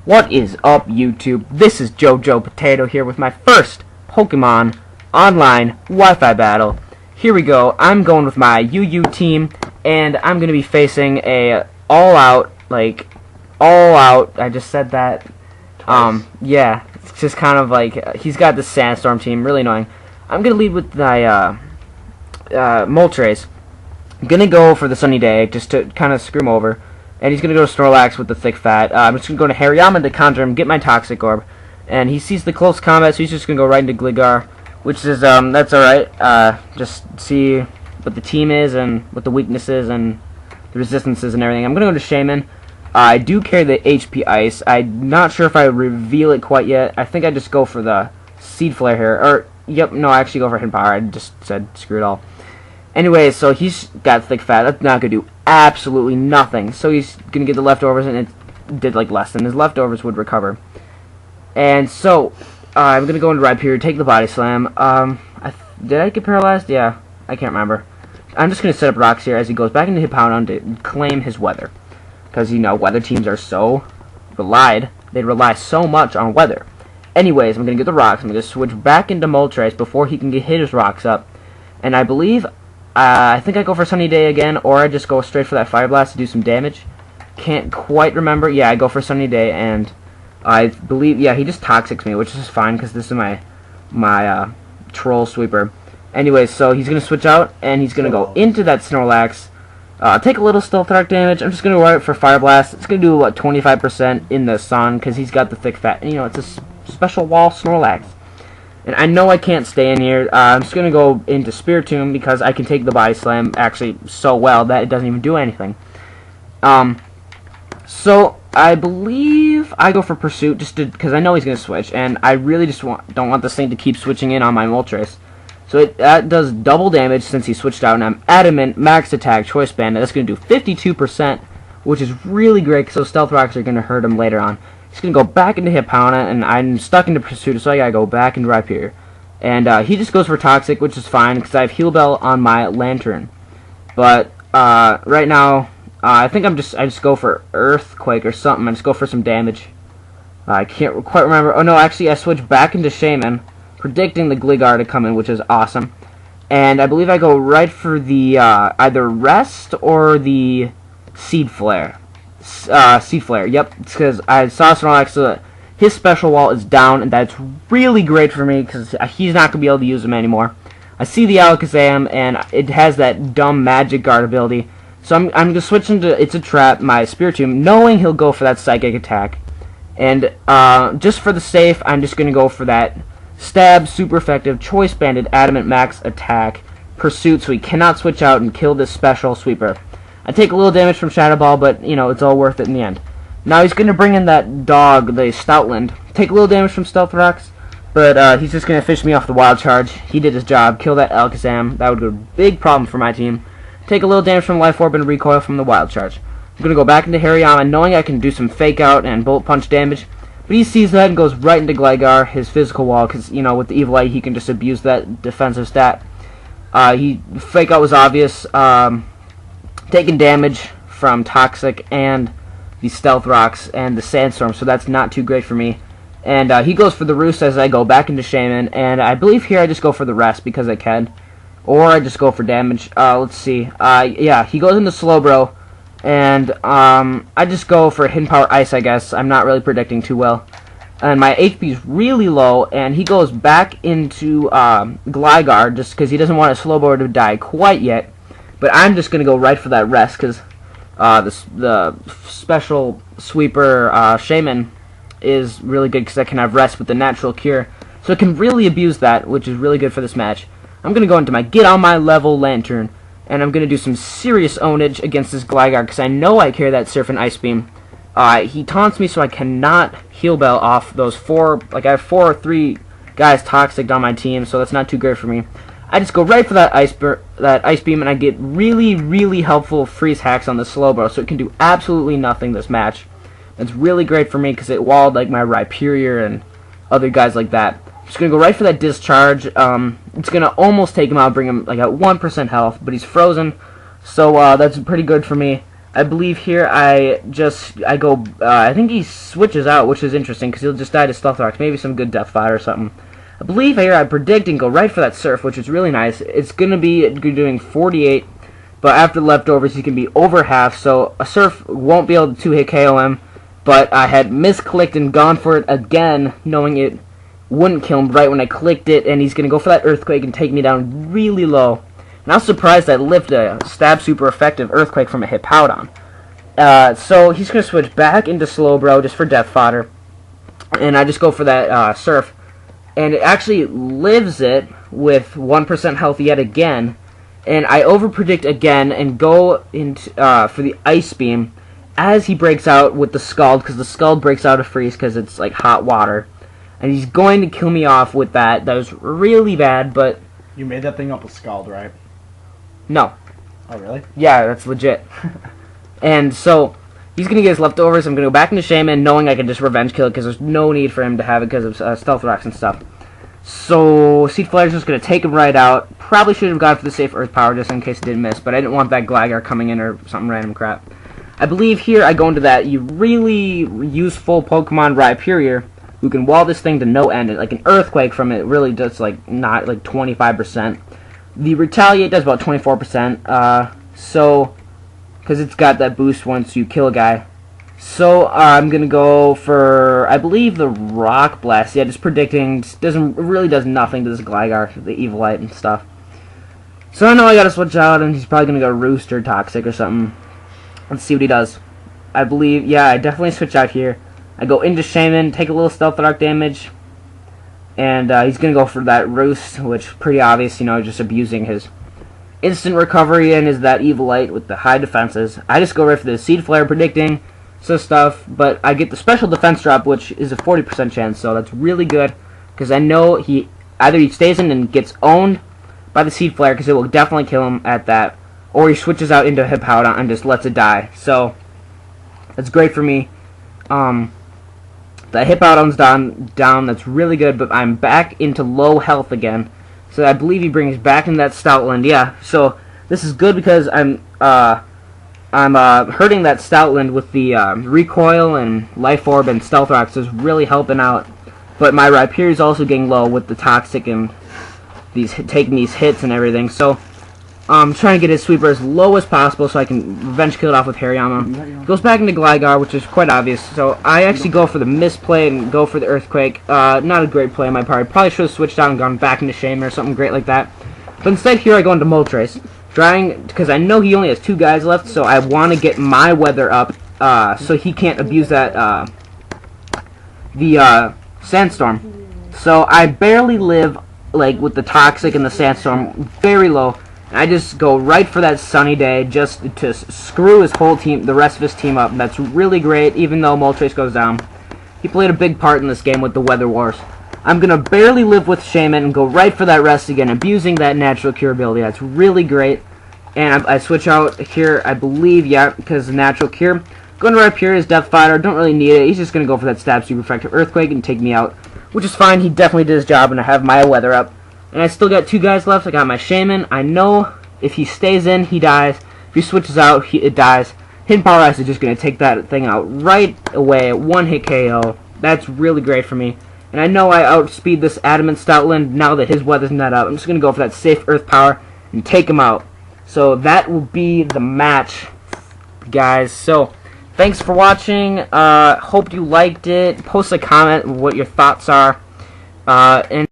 What is up, YouTube? This is JoJo Potato here with my first Pokemon online Wi-Fi battle. Here we go. I'm going with my UU team, and I'm going to be facing a all-out, I just said that. Yeah, it's just kind of like, he's got the Sandstorm team, really annoying. I'm going to lead with my, Moltres. I'm going to go for the Sunny Day, just to kind of screw him over. And he's going to go to Snorlax with the Thick Fat. I'm just going to go to Hariyama to counter him, get my Toxic Orb. And he sees the close combat, so he's just going to go right into Gligar. Which is, that's alright. Just see what the team is, and what the weaknesses, and the resistances, and everything. I'm going to go to Shaman. I do carry the HP Ice. I'm not sure if I reveal it quite yet. I think I just go for the Seed Flare here. Or, yep, no, I actually go for Hidden Power. I just said screw it all. Anyway, so he's got Thick Fat. That's not going to do absolutely nothing. So he's going to get the leftovers, and it did like less than his leftovers would recover. And so, I'm going to go into Rhyperior, take the Body Slam. Did I get paralyzed? Yeah, I can't remember. I'm just going to set up rocks here as he goes back into Hippowdon to claim his weather. Because, you know, weather teams are so they rely so much on weather. Anyways, I'm going to get the rocks. I'm going to switch back into Moltres before he can get his rocks up. And I believe, I think I go for Sunny Day again, or I just go straight for that Fire Blast to do some damage. Can't quite remember. Yeah, I go for Sunny Day, and I believe, yeah, he just Toxics me, which is fine, because this is my Troll Sweeper. Anyways, so he's going to switch out, and he's going to go into that Snorlax, take a little Stealth Rock damage. I'm just going to run it for Fire Blast. It's going to do, what, 25% in the sun, because he's got the Thick Fat. And, you know, it's a special wall Snorlax. And I know I can't stay in here. I'm just going to go into Spiritomb because I can take the Body Slam actually so well that it doesn't even do anything. So I believe I go for Pursuit just because I know he's going to switch, and I really just don't want this thing to keep switching in on my Moltres. So that does double damage since he switched out, and I'm Adamant, Max Attack, Choice Band, and that's going to do 52%, which is really great because those Stealth Rocks are going to hurt him later on. He's going to go back into Hippowdon, and I'm stuck into Pursuit, so I gotta go back into Rhyperior. And he just goes for Toxic, which is fine, because I have Heal Bell on my Lantern. But right now, I think I just go for Earthquake or something. I just go for some damage. I can't quite remember. Oh no, actually I switch back into Shaman, predicting the Gligar to come in, which is awesome. And I believe I go right for the either Rest or the Seed Flare. Seed Flare, yep, it's because I saw Snorlax, so his special wall is down, and that's really great for me, because he's not going to be able to use him anymore. I see the Alakazam, and it has that dumb Magic Guard ability, so I'm going to switch into It's a Trap, my Spiritomb, knowing he'll go for that Psychic Attack. And just for the safe, I'm just going to go for that Stab, super effective, Choice Banded, Adamant Max Attack, Pursuit, so he cannot switch out and kill this special sweeper. I take a little damage from Shadow Ball, but, you know, it's all worth it in the end. Now he's going to bring in that dog, the Stoutland. Take a little damage from Stealth Rocks, but he's just going to fish me off the Wild Charge. He did his job. Kill that Alakazam. That would be a big problem for my team. Take a little damage from Life Orb and Recoil from the Wild Charge. I'm going to go back into Hariyama, knowing I can do some Fake Out and Bullet Punch damage. But he sees that and goes right into Gligar, his physical wall, because, you know, with the Evil Eye, he can just abuse that defensive stat. Fake Out was obvious. Taking damage from Toxic and the Stealth Rocks and the Sandstorm, so that's not too great for me. And he goes for the Roost as I go back into Shaman, and I believe here I just go for the Rest because I can. Or I just go for damage. Let's see. Yeah, he goes into Slowbro, and I just go for Hidden Power Ice, I guess. I'm not really predicting too well. And my HP is really low, and he goes back into Gligar just because he doesn't want a Slowbro to die quite yet. But I'm just going to go right for that Rest, because the special sweeper Shaman is really good, because I can have Rest with the Natural Cure. So it can really abuse that, which is really good for this match. I'm going to go into my Get On My Level Lantern, and I'm going to do some serious ownage against this Gligar, because I know I carry that Surf and Ice Beam. He taunts me, so I cannot Heal Bell off those four. Like, I have 4 or 3 guys Toxic on my team, so that's not too great for me. I just go right for that Ice Beam, and I get really, really helpful Freeze Hacks on the Slowbro, so it can do absolutely nothing this match. That's really great for me, because it walled like my Rhyperior and other guys like that. I'm just going to go right for that Discharge. It's going to almost take him out, bring him like at 1% health, but he's frozen, so that's pretty good for me. I believe here I go. I think he switches out, which is interesting because he'll just die to Stealth Rocks. Maybe some good Death Fire or something. I believe here I predict and go right for that Surf, which is really nice. It's gonna be doing 48, but after leftovers he can be over half. So a Surf won't be able to 2-hit KO him. But I had misclicked and gone for it again, knowing it wouldn't kill him right when I clicked it, and he's gonna go for that Earthquake and take me down really low. And I was surprised I lived a stab super effective Earthquake from a Hippowdon. So he's going to switch back into Slowbro just for death fodder. And I just go for that Surf. And it actually lives it with 1% health yet again. And I overpredict again and go into, for the Ice Beam as he breaks out with the Scald, because the Scald breaks out of freeze because it's like hot water. And he's going to kill me off with that. That was really bad, but... You made that thing up with Scald, right? No. Oh, really? Yeah, that's legit. And so, he's going to get his leftovers. I'm going to go back into Shaman, knowing I can just revenge kill it, because there's no need for him to have it because of Stealth Rocks and stuff. So, Seed Flare's just going to take him right out. Probably should have gone for the safe Earth Power, just in case it didn't miss, but I didn't want that Gligar coming in or something random crap. I believe here I go into that really useful Pokemon Rhyperior, who can wall this thing to no end. Like an Earthquake from it really does not 25%. The Retaliate does about 24%. So, because it's got that boost once you kill a guy. So I'm gonna go for, I believe, the Rock Blast. Yeah, just predicting. Really does nothing to this Gligar, the Evilite and stuff. So I know I gotta switch out, and he's probably gonna go Rooster Toxic or something. Let's see what he does. I believe, yeah, I definitely switch out here. I go into Shaman, take a little Stealth Rock damage, and he's going to go for that Roost, which pretty obvious, you know, just abusing his instant recovery and is that Evilite with the high defenses. I just go right for the Seed Flare, predicting some stuff, but I get the special defense drop, which is a 40% chance, so that's really good, because I know either he stays in and gets owned by the Seed Flare, because it will definitely kill him at that, or he switches out into Hippowdon and just lets it die. So that's great for me. The Hippowdon's down. That's really good, but I'm back into low health again. So I believe he brings back in that Stoutland. Yeah. So this is good because I'm hurting that Stoutland with the Recoil and Life Orb and Stealth Rocks. So it's really helping out. But my Rhyperior is also getting low with the Toxic and taking these hits and everything. So I'm trying to get his sweeper as low as possible so I can revenge kill it off with Hariyama. Goes back into Gligar, which is quite obvious. So I actually go for the misplay and go for the Earthquake. Not a great play on my part. Probably should have switched out and gone back into Shaman or something great like that. But instead here I go into Moltres. Trying, because I know he only has 2 guys left, so I want to get my weather up so he can't abuse that, the Sandstorm. So I barely live, like, with the Toxic and the Sandstorm very low. I just go right for that Sunny Day just to screw his whole team, the rest of his team up. That's really great, even though Moltres goes down. He played a big part in this game with the Weather Wars. I'm going to barely live with Shaman and go right for that rest again, abusing that natural cure ability. That's really great. And I switch out here, I believe, yeah, because of natural cure. Going right up here is Death Fighter. Don't really need it. He's just going to go for that stab super effective Earthquake and take me out, which is fine. He definitely did his job, and I have my weather up. And I still got 2 guys left. I got my Shaman. I know if he stays in, he dies. If he switches out, it dies. Hidden Power Ice is just going to take that thing out right away. 1-hit KO. That's really great for me. And I know I outspeed this Adamant Stoutland now that his weather's not up. I'm just going to go for that safe Earth Power and take him out. So that will be the match, guys. So thanks for watching. Hope you liked it. Post a comment what your thoughts are. And